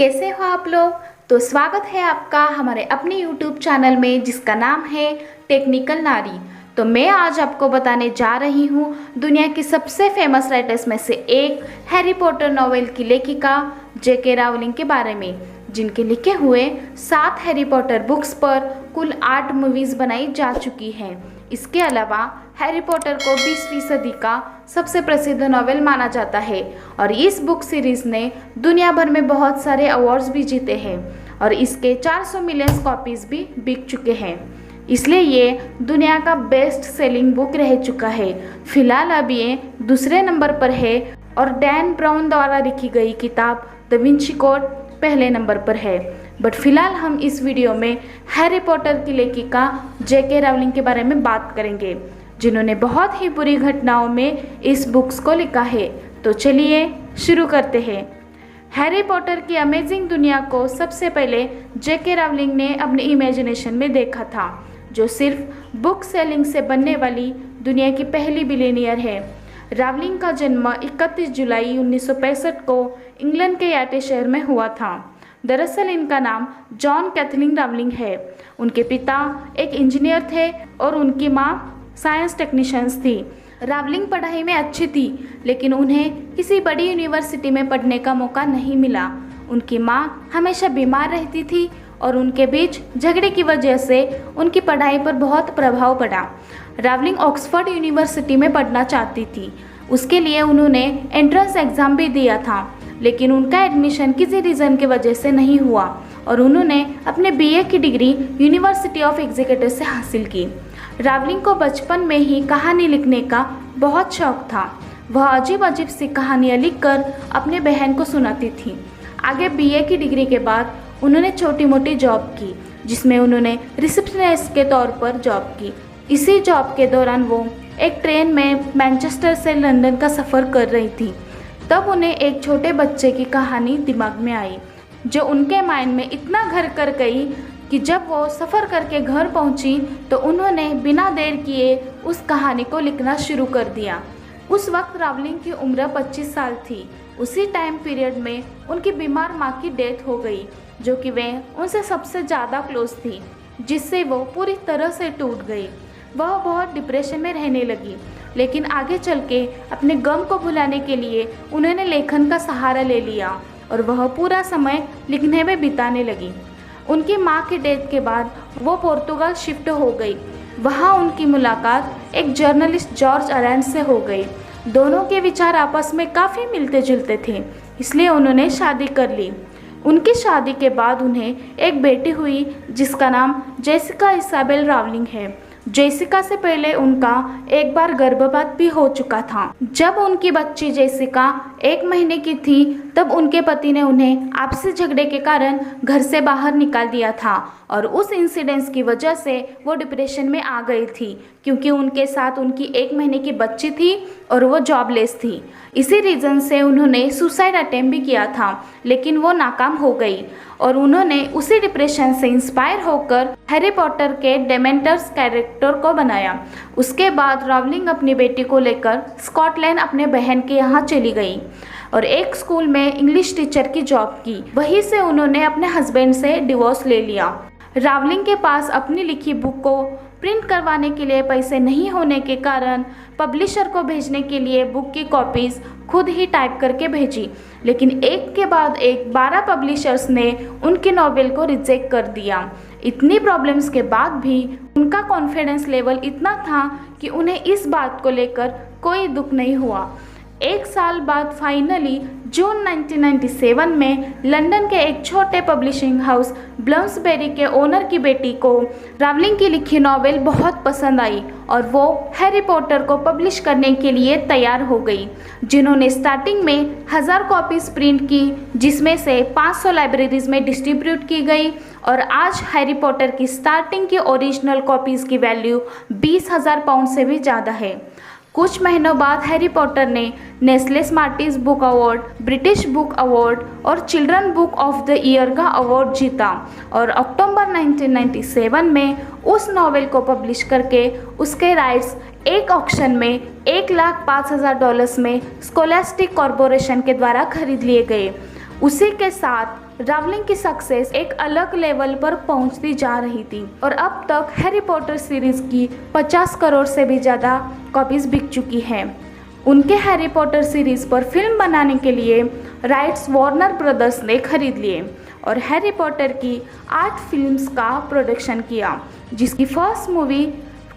कैसे हो आप लोग। तो स्वागत है आपका हमारे अपने YouTube चैनल में जिसका नाम है टेक्निकल नारी। तो मैं आज आपको बताने जा रही हूँ दुनिया की सबसे फेमस राइटर्स में से एक हैरी पॉटर नॉवेल की लेखिका J.K. रावलिंग के बारे में, जिनके लिखे हुए 7 हैरी पॉटर बुक्स पर कुल 8 मूवीज़ बनाई जा चुकी हैं। इसके अलावा हैरी पॉटर को 20वीं सदी का सबसे प्रसिद्ध नॉवेल माना जाता है और इस बुक सीरीज़ ने दुनिया भर में बहुत सारे अवार्ड्स भी जीते हैं और इसके 400 मिलियन कॉपीज़ भी बिक चुके हैं। इसलिए ये दुनिया का बेस्ट सेलिंग बुक रह चुका है। फिलहाल अब ये दूसरे नंबर पर है और डैन ब्राउन द्वारा लिखी गई किताब द विंची कोड पहले नंबर पर है। बट फिलहाल हम इस वीडियो में हैरी पॉटर की लेखिका J.K. रावलिंग के बारे में बात करेंगे, जिन्होंने बहुत ही बुरी घटनाओं में इस बुक्स को लिखा है। तो चलिए शुरू करते हैं। हैरी पॉटर की अमेजिंग दुनिया को सबसे पहले J.K. रावलिंग ने अपनी इमेजिनेशन में देखा था, जो सिर्फ बुक सेलिंग से बनने वाली दुनिया की पहली बिलियनियर है। रावलिंग का जन्म 31 जुलाई 1965 को इंग्लैंड के याटे शहर में हुआ था। दरअसल इनका नाम जॉन कैथलीन रावलिंग है। उनके पिता एक इंजीनियर थे और उनकी माँ साइंस टेक्नीशियंस थी। रावलिंग पढ़ाई में अच्छी थी, लेकिन उन्हें किसी बड़ी यूनिवर्सिटी में पढ़ने का मौका नहीं मिला। उनकी माँ हमेशा बीमार रहती थी और उनके बीच झगड़े की वजह से उनकी पढ़ाई पर बहुत प्रभाव पड़ा। रावलिंग ऑक्सफोर्ड यूनिवर्सिटी में पढ़ना चाहती थी। उसके लिए उन्होंने एंट्रेंस एग्ज़ाम भी दिया था, लेकिन उनका एडमिशन किसी रीज़न की वजह से नहीं हुआ और उन्होंने अपने बीए की डिग्री यूनिवर्सिटी ऑफ एग्जीक्यूटिव से हासिल की। रावलिंग को बचपन में ही कहानी लिखने का बहुत शौक था। वह अजीब अजीब सी कहानियाँ लिखकर अपने बहन को सुनाती थी। आगे बीए की डिग्री के बाद उन्होंने छोटी मोटी जॉब की, जिसमें उन्होंने रिसेप्शनिस्ट के तौर पर जॉब की। इसी जॉब के दौरान वो एक ट्रेन में मैनचेस्टर से लंदन का सफ़र कर रही थी। तब उन्हें एक छोटे बच्चे की कहानी दिमाग में आई, जो उनके माइंड में इतना घर कर गई कि जब वो सफ़र करके घर पहुंची तो उन्होंने बिना देर किए उस कहानी को लिखना शुरू कर दिया। उस वक्त रावलिंग की उम्र 25 साल थी। उसी टाइम पीरियड में उनकी बीमार माँ की डेथ हो गई, जो कि वे उनसे सबसे ज़्यादा क्लोज थी, जिससे वो पूरी तरह से टूट गई। वह बहुत डिप्रेशन में रहने लगी, लेकिन आगे चल के अपने गम को भुलाने के लिए उन्होंने लेखन का सहारा ले लिया और वह पूरा समय लिखने में बिताने लगी। उनकी माँ की डेथ के बाद वो पोर्तुगाल शिफ्ट हो गई। वहाँ उनकी मुलाकात एक जर्नलिस्ट जॉर्ज अरेंड से हो गई। दोनों के विचार आपस में काफ़ी मिलते जुलते थे, इसलिए उन्होंने शादी कर ली। उनकी शादी के बाद उन्हें एक बेटी हुई जिसका नाम जेसिका इसाबेल रावलिंग है। जेसिका से पहले उनका एक बार गर्भपात भी हो चुका था। जब उनकी बच्ची जेसिका 1 महीने की थी, तब उनके पति ने उन्हें आपसी झगड़े के कारण घर से बाहर निकाल दिया था और उस इंसिडेंस की वजह से वो डिप्रेशन में आ गई थी, क्योंकि उनके साथ उनकी 1 महीने की बच्ची थी और वो जॉबलेस थी। इसी रीज़न से उन्होंने सुसाइड अटेम्प्ट भी किया था, लेकिन वो नाकाम हो गई और उन्होंने उसी डिप्रेशन से इंस्पायर होकर हैरी पॉटर के डेमेंटर्स कैरेक्टर को बनाया। उसके बाद रावलिंग अपनी बेटी को लेकर स्कॉटलैंड अपने बहन के यहाँ चली गई और एक स्कूल में इंग्लिश टीचर की जॉब की। वहीं से उन्होंने अपने हस्बैंड से डिवोर्स ले लिया। रावलिंग के पास अपनी लिखी बुक को प्रिंट करवाने के लिए पैसे नहीं होने के कारण पब्लिशर को भेजने के लिए बुक की कॉपीज़ खुद ही टाइप करके भेजी, लेकिन एक के बाद एक 12 पब्लिशर्स ने उनकी नॉवेल को रिजेक्ट कर दिया। इतनी प्रॉब्लम्स के बाद भी उनका कॉन्फिडेंस लेवल इतना था कि उन्हें इस बात को लेकर कोई दुख नहीं हुआ। 1 साल बाद फाइनली जून 1997 में लंदन के एक छोटे पब्लिशिंग हाउस ब्लम्सबेरी के ओनर की बेटी को रावलिंग की लिखी नॉवेल बहुत पसंद आई और वो हैरी पॉटर को पब्लिश करने के लिए तैयार हो गई, जिन्होंने स्टार्टिंग में 1000 कॉपीज़ प्रिंट की, जिसमें से 500 लाइब्रेरीज में डिस्ट्रीब्यूट की गई और आज हैरी पॉटर की स्टार्टिंग की ओरिजिनल कॉपीज़ की वैल्यू 20,000 पाउंड से भी ज़्यादा है। कुछ महीनों बाद हैरी पॉटर ने Nestle Smarties book award, British book award और children book of the year का अवार्ड जीता और अक्टूबर 1997 में उस नॉवेल को पब्लिश करके उसके राइट्स एक ऑक्शन में $1,05,000 में स्कोलास्टिक कॉरपोरेशन के द्वारा खरीद लिए गए। उसी के साथ रावलिंग की सक्सेस एक अलग लेवल पर पहुंचती जा रही थी और अब तक हैरी पॉटर सीरीज की 50 करोड़ से भी ज़्यादा कॉपीज बिक चुकी हैं। उनके हैरी पॉटर सीरीज पर फिल्म बनाने के लिए राइट्स वार्नर ब्रदर्स ने खरीद लिए और हैरी पॉटर की 8 फिल्म्स का प्रोडक्शन किया, जिसकी फर्स्ट मूवी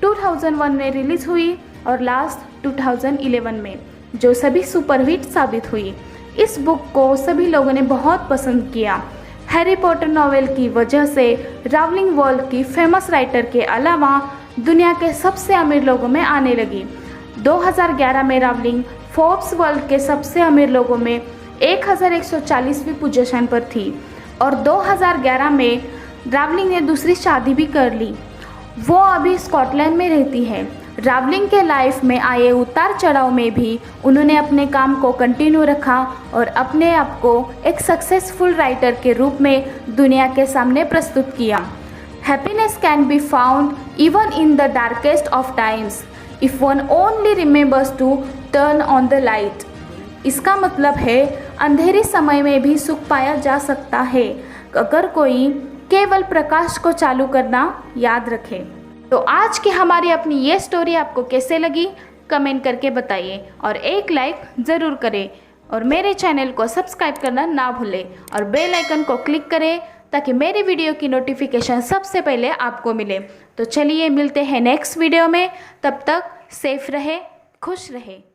2001 में रिलीज हुई और लास्ट 2011 में, जो सभी सुपरहिट साबित हुई। इस बुक को सभी लोगों ने बहुत पसंद किया। हैरी पॉटर नॉवेल की वजह से रावलिंग वर्ल्ड की फेमस राइटर के अलावा दुनिया के सबसे अमीर लोगों में आने लगी। 2011 में रावलिंग फोर्ब्स वर्ल्ड के सबसे अमीर लोगों में 1140वीं पोजीशन पर थी और 2011 में रावलिंग ने दूसरी शादी भी कर ली। वो अभी स्कॉटलैंड में रहती है। रावलिंग के लाइफ में आए उतार चढ़ाव में भी उन्होंने अपने काम को कंटिन्यू रखा और अपने आप को एक सक्सेसफुल राइटर के रूप में दुनिया के सामने प्रस्तुत किया। Happiness can be found even in the darkest of times if one only remembers to turn on the light. इसका मतलब है अंधेरे समय में भी सुख पाया जा सकता है अगर कोई केवल प्रकाश को चालू करना याद रखे। तो आज की हमारी अपनी ये स्टोरी आपको कैसे लगी कमेंट करके बताइए और एक लाइक ज़रूर करें और मेरे चैनल को सब्सक्राइब करना ना भूलें और बेल आइकन को क्लिक करें ताकि मेरी वीडियो की नोटिफिकेशन सबसे पहले आपको मिले। तो चलिए मिलते हैं नेक्स्ट वीडियो में, तब तक सेफ रहे, खुश रहे।